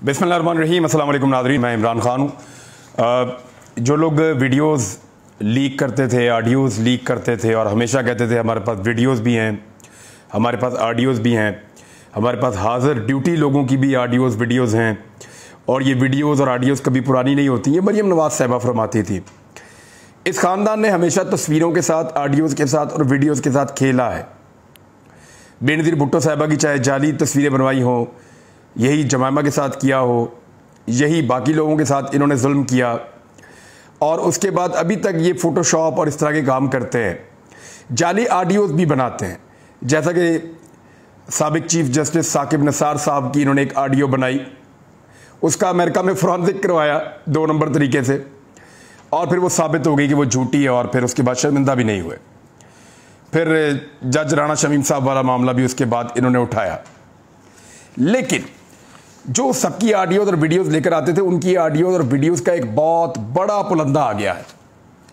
बिस्मिल्लाहिर्रहमानिर्रहीम। अस्सलाम वालेकुम नाज़रीन, मैं इमरान खान हूँ। जो लोग वीडियोस लीक करते थे, ऑडियोज़ लीक करते थे और हमेशा कहते थे हमारे पास वीडियोस भी हैं, हमारे पास ऑडियोज़ भी हैं, हमारे पास हाज़िर ड्यूटी लोगों की भी ऑडियोज़ वीडियोज़ हैं और ये वीडियोज़ और ऑडियोज़ कभी पुरानी नहीं होती। ये मरियम नवाज़ साहिबा फरमाती थी। इस ख़ानदान ने हमेशा तस्वीरों के साथ, ऑडियोज़ के साथ और वीडियोज़ के साथ खेला है। बेनज़ीर भुट्टो साहिबा की चाहे जाली तस्वीरें बनवाई हों, यही जमाइमा के साथ किया हो, यही बाकी लोगों के साथ इन्होंने जुल्म किया और उसके बाद अभी तक ये फ़ोटोशॉप और इस तरह के काम करते हैं। जाली ऑडियोज़ भी बनाते हैं, जैसा कि साबिक चीफ जस्टिस साकिब निसार साहब की इन्होंने एक ऑडियो बनाई, उसका अमेरिका में फॉरेंसिक करवाया 2 नंबर तरीके से और फिर वो साबित हो गई कि वो झूठी है और फिर उसके बाद शर्मिंदा भी नहीं हुए। फिर जज राणा शमीम साहब वाला मामला भी उसके बाद इन्होंने उठाया। लेकिन जो सबकी ऑडियोज़ और वीडियोज़ लेकर आते थे, उनकी ऑडियोज़ और वीडियोज़ का एक बहुत बड़ा पुलंदा आ गया है।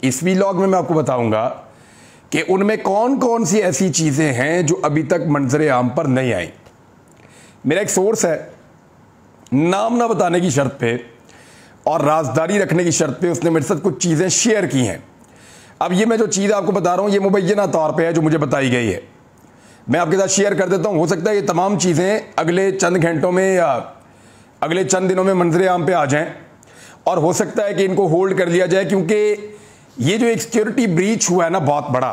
इस वीलॉग में मैं आपको बताऊंगा कि उनमें कौन कौन सी ऐसी चीज़ें हैं जो अभी तक मंजर आम पर नहीं आई। मेरा एक सोर्स है, नाम ना बताने की शर्त पे और राजदारी रखने की शर्त पे उसने मेरे साथ कुछ चीज़ें शेयर की हैं। अब ये मैं जो चीज़ आपको बता रहा हूँ, ये मुबैना तौर पे है जो मुझे बताई गई है, मैं आपके साथ शेयर कर देता हूँ। हो सकता है ये तमाम चीज़ें अगले चंद घंटों में या अगले चंद दिनों में मंजर आम पे आ जाएं और हो सकता है कि इनको होल्ड कर लिया जाए, क्योंकि ये जो एक सिक्योरिटी ब्रीच हुआ है ना बहुत बड़ा,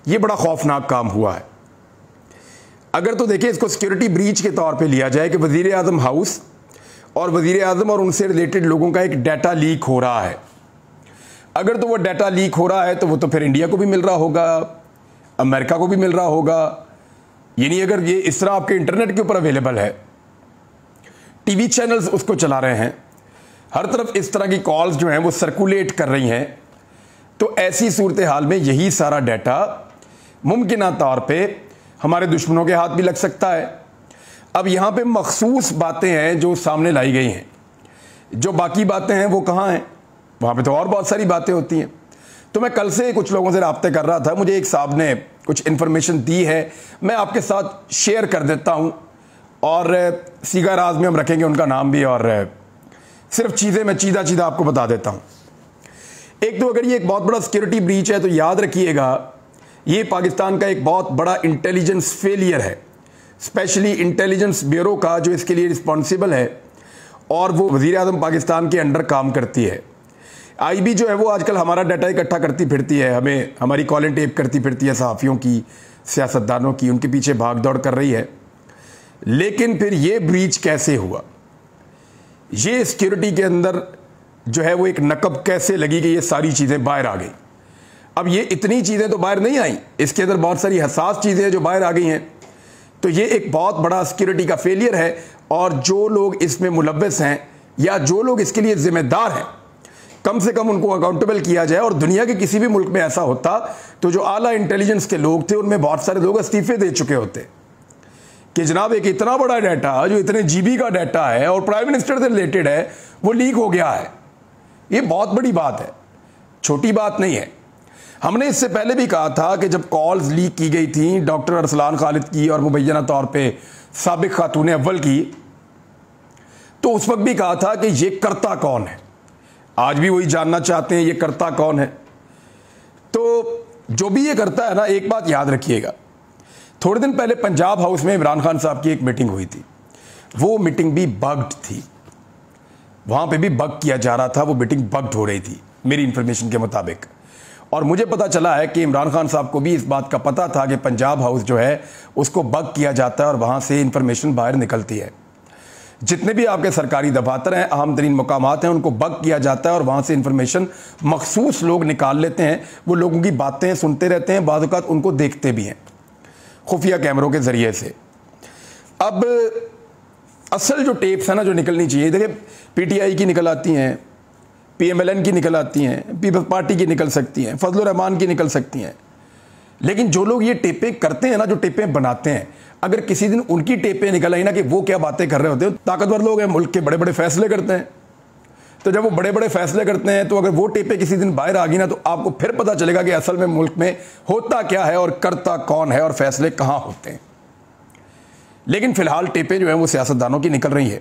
ये बड़ा खौफनाक काम हुआ है। अगर तो देखिए इसको सिक्योरिटी ब्रीच के तौर पे लिया जाए कि वज़ीर आज़म हाउस और वज़ीर आज़म और उनसे रिलेटेड लोगों का एक डाटा लीक हो रहा है। अगर तो वो डाटा लीक हो रहा है तो वो तो फिर इंडिया को भी मिल रहा होगा, अमेरिका को भी मिल रहा होगा। यानी अगर ये इस तरह आपके इंटरनेट के ऊपर अवेलेबल है, टीवी चैनल्स उसको चला रहे हैं, हर तरफ इस तरह की कॉल्स जो हैं वो सर्कुलेट कर रही हैं, तो ऐसी सूरत हाल में यही सारा डाटा मुमकिन तौर पे हमारे दुश्मनों के हाथ भी लग सकता है। अब यहाँ पे मखसूस बातें हैं जो सामने लाई गई हैं, जो बाकी बातें हैं वो कहाँ हैं? वहाँ पे तो और बहुत सारी बातें होती हैं। तो मैं कल से कुछ लोगों से राब्ते कर रहा था, मुझे एक साहब ने कुछ इन्फॉर्मेशन दी है, मैं आपके साथ शेयर कर देता हूँ और सीगा राज में हम रखेंगे उनका नाम भी और सिर्फ चीज़ें मैं चीदा आपको बता देता हूँ। एक तो अगर ये एक बहुत बड़ा सिक्योरिटी ब्रीच है तो याद रखिएगा ये पाकिस्तान का एक बहुत बड़ा इंटेलिजेंस फेलियर है, स्पेशली इंटेलिजेंस ब्यूरो का जो इसके लिए रिस्पॉन्सिबल है और वो वज़ीर आज़म पाकिस्तान के अंडर काम करती है। आईबी जो है वो आजकल हमारा डाटा इकट्ठा करती फिरती है, हमें हमारी कॉलिंग टेप करती फिरती है, सहाफ़ियों की, सियासतदानों की, उनके पीछे भाग दौड़ कर रही है। लेकिन फिर ये ब्रीच कैसे हुआ? ये सिक्योरिटी के अंदर जो है वो एक नकब कैसे लगी कि ये सारी चीज़ें बाहर आ गई? अब ये इतनी चीज़ें तो बाहर नहीं आई, इसके अंदर बहुत सारी हसास चीज़ें जो बाहर आ गई हैं। तो ये एक बहुत बड़ा सिक्योरिटी का फेलियर है और जो लोग इसमें मुलव्वस हैं या जो लोग इसके लिए जिम्मेदार हैं, कम से कम उनको अकाउंटेबल किया जाए। और दुनिया के किसी भी मुल्क में ऐसा होता तो जो आला इंटेलिजेंस के लोग थे उनमें बहुत सारे लोग इस्तीफे दे चुके होते कि जनाब एक इतना बड़ा डाटा जो इतने जीबी का डाटा है और प्राइम मिनिस्टर से रिलेटेड है वो लीक हो गया है। ये बहुत बड़ी बात है, छोटी बात नहीं है। हमने इससे पहले भी कहा था कि जब कॉल्स लीक की गई थी डॉक्टर अरसलान खालिद की और मुबैना तौर पे साबिक खातून अव्वल की, तो उस वक्त भी कहा था कि ये करता कौन है। आज भी वही जानना चाहते हैं ये करता कौन है। तो जो भी ये करता है ना, एक बात याद रखिएगा, थोड़े दिन पहले पंजाब हाउस में इमरान खान साहब की एक मीटिंग हुई थी, वो मीटिंग भी बग्ड थी, वहाँ पे भी बग किया जा रहा था, वो मीटिंग बग्ड हो रही थी मेरी इंफॉर्मेशन के मुताबिक। और मुझे पता चला है कि इमरान खान साहब को भी इस बात का पता था कि पंजाब हाउस जो है उसको बग किया जाता है और वहाँ से इंफॉर्मेशन बाहर निकलती है। जितने भी आपके सरकारी दफातर हैं, अहम तरीन मकामात हैं, उनको बग किया जाता है और वहाँ से इंफॉर्मेशन मखसूस लोग निकाल लेते हैं। वो लोगों की बातें सुनते रहते हैं, बाद औक़ात उनको देखते भी हैं खुफिया कैमरों के ज़रिए से। अब असल जो टेप्स है ना जो निकलनी चाहिए, देखिए पीटीआई की निकल आती हैं, पीएमएलएन की निकल आती हैं, पीपल्स पार्टी की निकल सकती हैं, फजलुर रहमान की निकल सकती हैं। लेकिन जो लोग ये टेपें करते हैं ना, जो टेपें बनाते हैं, अगर किसी दिन उनकी टेपें निकल आई ना कि वो क्या बातें कर रहे होते हैं, ताकतवर लोग हैं, मुल्क के बड़े बड़े फैसले करते हैं, तो जब वो बड़े बड़े फैसले करते हैं तो अगर वो टेपें किसी दिन बाहर आ गई ना तो आपको फिर पता चलेगा कि असल में मुल्क में होता क्या है और करता कौन है और फैसले कहाँ होते हैं। लेकिन फिलहाल टेपें जो हैं वो सियासतदानों की निकल रही है।